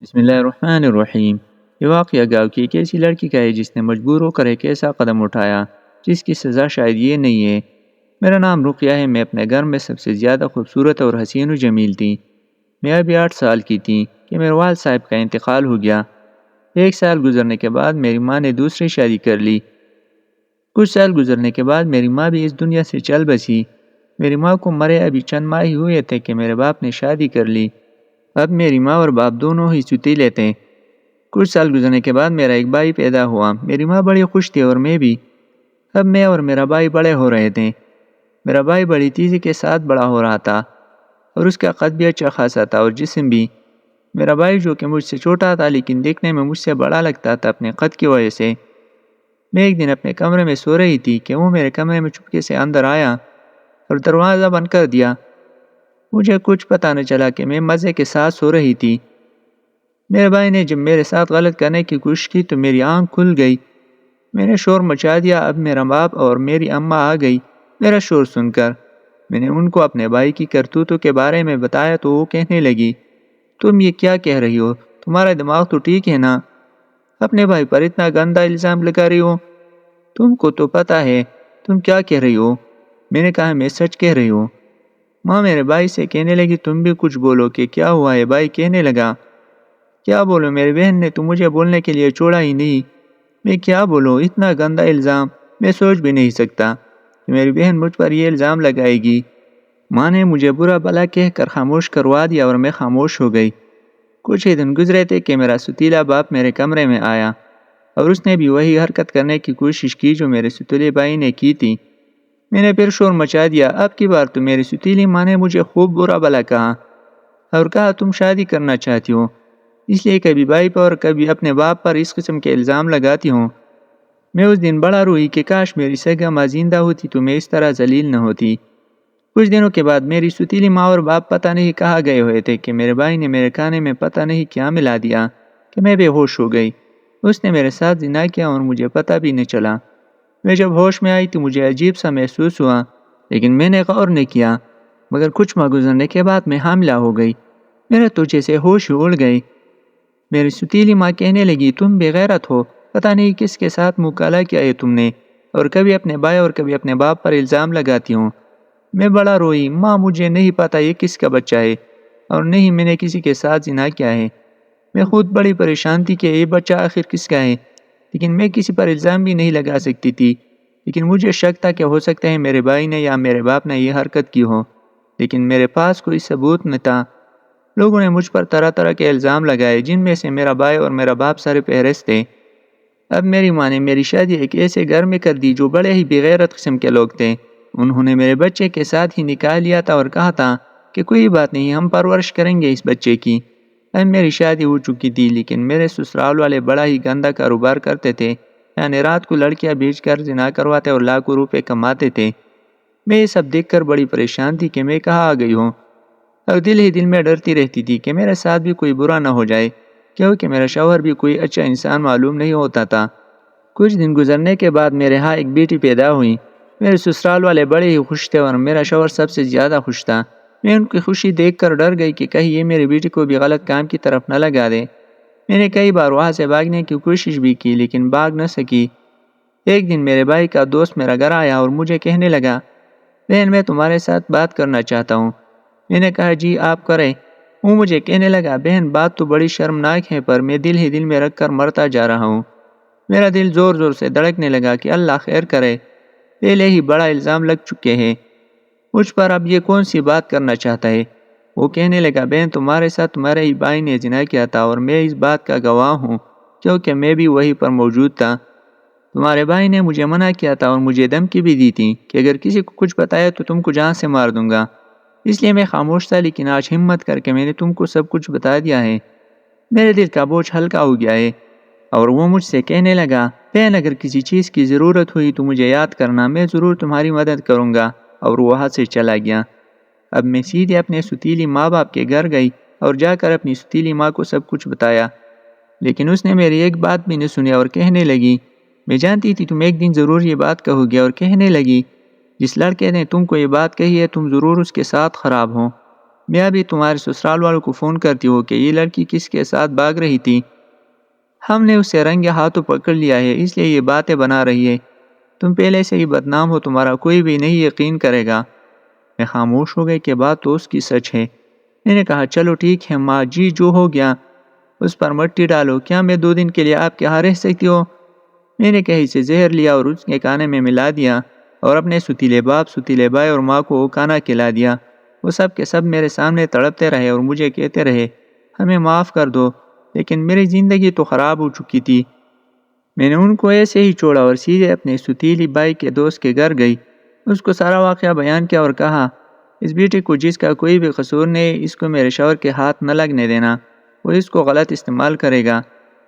بسم اللہ الرحمن الرحیم۔ یہ واقعہ گاؤں کی ایک ایسی لڑکی کا ہے جس نے مجبور ہو کر ایک ایسا قدم اٹھایا جس کی سزا شاید یہ نہیں ہے۔ میرا نام رقیہ ہے۔ میں اپنے گھر میں سب سے زیادہ خوبصورت اور حسین و جمیل تھی۔ میں ابھی 8 سال کی تھی کہ میرے والد صاحب کا انتقال ہو گیا۔ 1 سال گزرنے کے بعد میری ماں نے دوسری شادی کر لی۔ کچھ سال گزرنے کے بعد میری ماں بھی اس دنیا سے چل بسی۔ میری ماں کو مرے ابھی چند ماہ ہی ہوئے تھے کہ میرے باپ نے شادی کر لی۔ اب میری ماں اور باپ دونوں ہی ستیلے تھے۔ کچھ سال گزرنے کے بعد میرا ایک بھائی پیدا ہوا۔ میری ماں بڑی خوش تھی اور میں بھی۔ اب میں اور میرا بھائی بڑے ہو رہے تھے۔ میرا بھائی بڑی تیزی کے ساتھ بڑا ہو رہا تھا اور اس کا قد بھی اچھا خاصا تھا اور جسم بھی۔ میرا بھائی جو کہ مجھ سے چھوٹا تھا لیکن دیکھنے میں مجھ سے بڑا لگتا تھا اپنے قد کی وجہ سے۔ میں ایک دن اپنے کمرے میں سو رہی تھی کہ وہ میرے کمرے میں چپکے سے اندر آیا اور دروازہ بند کر دیا۔ مجھے کچھ پتہ نہ چلا کہ میں مزے کے ساتھ سو رہی تھی۔ میرے بھائی نے جب میرے ساتھ غلط کرنے کی کوشش کی تو میری آنکھ کھل گئی۔ میں نے شور مچا دیا۔ اب میرا باپ اور میری اماں آ گئی میرا شور سن کر۔ میں نے ان کو اپنے بھائی کی کرتوتوں کے بارے میں بتایا تو وہ کہنے لگی، تم یہ کیا کہہ رہی ہو؟ تمہارا دماغ تو ٹھیک ہے نا؟ اپنے بھائی پر اتنا گندا الزام لگا رہی ہو؟ تم کو تو پتہ ہے تم کیا کہہ رہی ہو؟ میں نے کہا میں سچ کہہ رہی ہوں۔ ماں میرے بھائی سے کہنے لگی تم بھی کچھ بولو کہ کیا ہوا ہے؟ بھائی کہنے لگا کیا بولوں، میری بہن نے تو مجھے بولنے کے لیے چھوڑا ہی نہیں۔ میں کیا بولوں، اتنا گندا الزام میں سوچ بھی نہیں سکتا کہ میری بہن مجھ پر یہ الزام لگائے گی۔ ماں نے مجھے برا بھلا کہہ کر خاموش کروا دیا اور میں خاموش ہو گئی۔ کچھ ہی دن گزرے تھے کہ میرا ستیلا باپ میرے کمرے میں آیا اور اس نے بھی وہی حرکت کرنے کی کوشش کی جو میرے ستیلے بھائی نے کی تھی۔ میں نے پھر شور مچا دیا۔ اب کی بار تو میری ستیلی ماں نے مجھے خوب برا بھلا کہا اور کہا تم شادی کرنا چاہتی ہو اس لیے کبھی بھائی پر اور کبھی اپنے باپ پر اس قسم کے الزام لگاتی ہوں۔ میں اس دن بڑا روئی کہ کاش میری سگا ماں زندہ ہوتی تو میں اس طرح ذلیل نہ ہوتی۔ کچھ دنوں کے بعد میری ستیلی ماں اور باپ پتہ نہیں کہاں گئے ہوئے تھے کہ میرے بھائی نے میرے کانے میں پتہ نہیں کیا ملا دیا کہ میں بے ہوش ہو گئی۔ اس نے میرے ساتھ زنا کیا اور مجھے پتہ بھی نہ چلا۔ میں جب ہوش میں آئی تو مجھے عجیب سا محسوس ہوا لیکن میں نے غور نہیں کیا، مگر کچھ ماہ گزرنے کے بعد میں حاملہ ہو گئی۔ میرے تو جیسے ہوش ہی اڑ گئی۔ میری ستیلی ماں کہنے لگی تم بے غیرت ہو، پتہ نہیں کس کے ساتھ منہ کالا کیا ہے تم نے، اور کبھی اپنے بھائی اور کبھی اپنے باپ پر الزام لگاتی ہوں۔ میں بڑا روئی، ماں مجھے نہیں پتہ یہ کس کا بچہ ہے اور نہیں میں نے کسی کے ساتھ زنا کیا ہے۔ میں خود بڑی پریشان تھی کہ یہ بچہ آخر کس کا ہے، لیکن میں کسی پر الزام بھی نہیں لگا سکتی تھی۔ لیکن مجھے شک تھا کہ ہو سکتا ہے میرے بھائی نے یا میرے باپ نے یہ حرکت کی ہو، لیکن میرے پاس کوئی ثبوت نہ تھا۔ لوگوں نے مجھ پر طرح طرح کے الزام لگائے جن میں سے میرا بھائی اور میرا باپ سر فہرست تھے۔ اب میری ماں نے میری شادی ایک ایسے گھر میں کر دی جو بڑے ہی بے غیرت قسم کے لوگ تھے۔ انہوں نے میرے بچے کے ساتھ ہی نکاح لیا تھا اور کہا تھا کہ کوئی بات نہیں ہم پرورش کریں گے اس بچے کی۔ اب میری شادی ہو چکی تھی لیکن میرے سسرال والے بڑا ہی گندا کاروبار کرتے تھے، یعنی رات کو لڑکیاں بیچ کر زنا کرواتے اور لاکھوں روپے کماتے تھے۔ میں یہ سب دیکھ کر بڑی پریشان تھی کہ میں کہاں آ گئی ہوں، اور دل ہی دل میں ڈرتی رہتی تھی کہ میرے ساتھ بھی کوئی برا نہ ہو جائے، کیونکہ میرا شوہر بھی کوئی اچھا انسان معلوم نہیں ہوتا تھا۔ کچھ دن گزرنے کے بعد میرے ہاں ایک بیٹی پیدا ہوئی۔ میرے سسرال والے بڑے ہی خوش تھے اور میرا شوہر سب سے زیادہ خوش تھا۔ میں ان کی خوشی دیکھ کر ڈر گئی کہ کہیں یہ میری بیٹی کو بھی غلط کام کی طرف نہ لگا دے۔ میں نے کئی بار وہاں سے بھاگنے کی کوشش بھی کی لیکن بھاگ نہ سکی۔ ایک دن میرے بھائی کا دوست میرا گھر آیا اور مجھے کہنے لگا، بہن میں تمہارے ساتھ بات کرنا چاہتا ہوں۔ میں نے کہا جی آپ کریں۔ وہ مجھے کہنے لگا، بہن بات تو بڑی شرمناک ہے پر میں دل ہی دل میں رکھ کر مرتا جا رہا ہوں۔ میرا دل زور زور سے دھڑکنے لگا کہ اللہ خیر کرے، پہلے ہی بڑا الزام لگ چکے ہیں مجھ پر، اب یہ کون سی بات کرنا چاہتا ہے؟ وہ کہنے لگا، بہن تمہارے ساتھ تمہارے ہی بھائی نے زنا کیا تھا اور میں اس بات کا گواہ ہوں کیونکہ میں بھی وہیں پر موجود تھا۔ تمہارے بھائی نے مجھے منع کیا تھا اور مجھے دھمکی بھی دی تھی کہ اگر کسی کو کچھ بتایا تو تم کو جان سے مار دوں گا۔ اس لیے میں خاموش تھا لیکن آج ہمت کر کے میں نے تم کو سب کچھ بتا دیا ہے۔ میرے دل کا بوجھ ہلکا ہو گیا ہے۔ اور وہ مجھ سے کہنے لگا، بہن اگر کسی چیز کی ضرورت ہوئی تو مجھے یاد کرنا، میں ضرور تمہاری مدد کروں گا۔ اور وہ وہاں سے چلا گیا۔ اب میں سیدھے اپنے ستیلی ماں باپ کے گھر گئی اور جا کر اپنی ستیلی ماں کو سب کچھ بتایا، لیکن اس نے میری ایک بات بھی نہ سنی اور کہنے لگی، میں جانتی تھی تم ایک دن ضرور یہ بات کہو گے، اور کہنے لگی جس لڑکے نے تم کو یہ بات کہی ہے تم ضرور اس کے ساتھ خراب ہو۔ میں ابھی تمہارے سسرال والوں کو فون کرتی ہوں کہ یہ لڑکی کس کے ساتھ بھاگ رہی تھی۔ ہم نے اسے رنگے ہاتھوں پکڑ لیا ہے، اس لیے یہ باتیں بنا رہی ہے۔ تم پہلے سے ہی بدنام ہو، تمہارا کوئی بھی نہیں یقین کرے گا۔ میں خاموش ہو گئی کہ بات تو اس کی سچ ہے۔ میں نے کہا چلو ٹھیک ہے ماں جی، جو ہو گیا اس پر مٹی ڈالو، کیا میں 2 دن کے لیے آپ کے یہاں رہ سکتی ہوں؟ میں نے کہیں سے زہر لیا اور اس کے کانے میں ملا دیا اور اپنے ستیلے باپ، ستیلے بھائی اور ماں کو کھانا کھلا دیا۔ وہ سب کے سب میرے سامنے تڑپتے رہے اور مجھے کہتے رہے ہمیں معاف کر دو، لیکن میری زندگی تو خراب ہو چکی تھی۔ میں نے ان کو ایسے ہی چھوڑا اور سیدھے اپنے ستیلی بھائی کے دوست کے گھر گئی۔ اس کو سارا واقعہ بیان کیا اور کہا اس بیٹی کو جس کا کوئی بھی قصور نہیں، اس کو میرے شوہر کے ہاتھ نہ لگنے دینا، وہ اس کو غلط استعمال کرے گا۔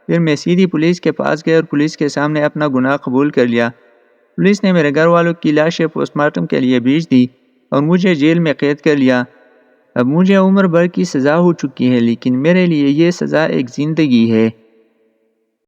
پھر میں سیدھی پولیس کے پاس گئی اور پولیس کے سامنے اپنا گناہ قبول کر لیا۔ پولیس نے میرے گھر والوں کی لاشیں پوسٹ مارٹم کے لیے بھیج دی اور مجھے جیل میں قید کر لیا۔ اب مجھے عمر بھر کی سزا ہو چکی ہے، لیکن میرے لیے یہ سزا ایک زندگی ہے۔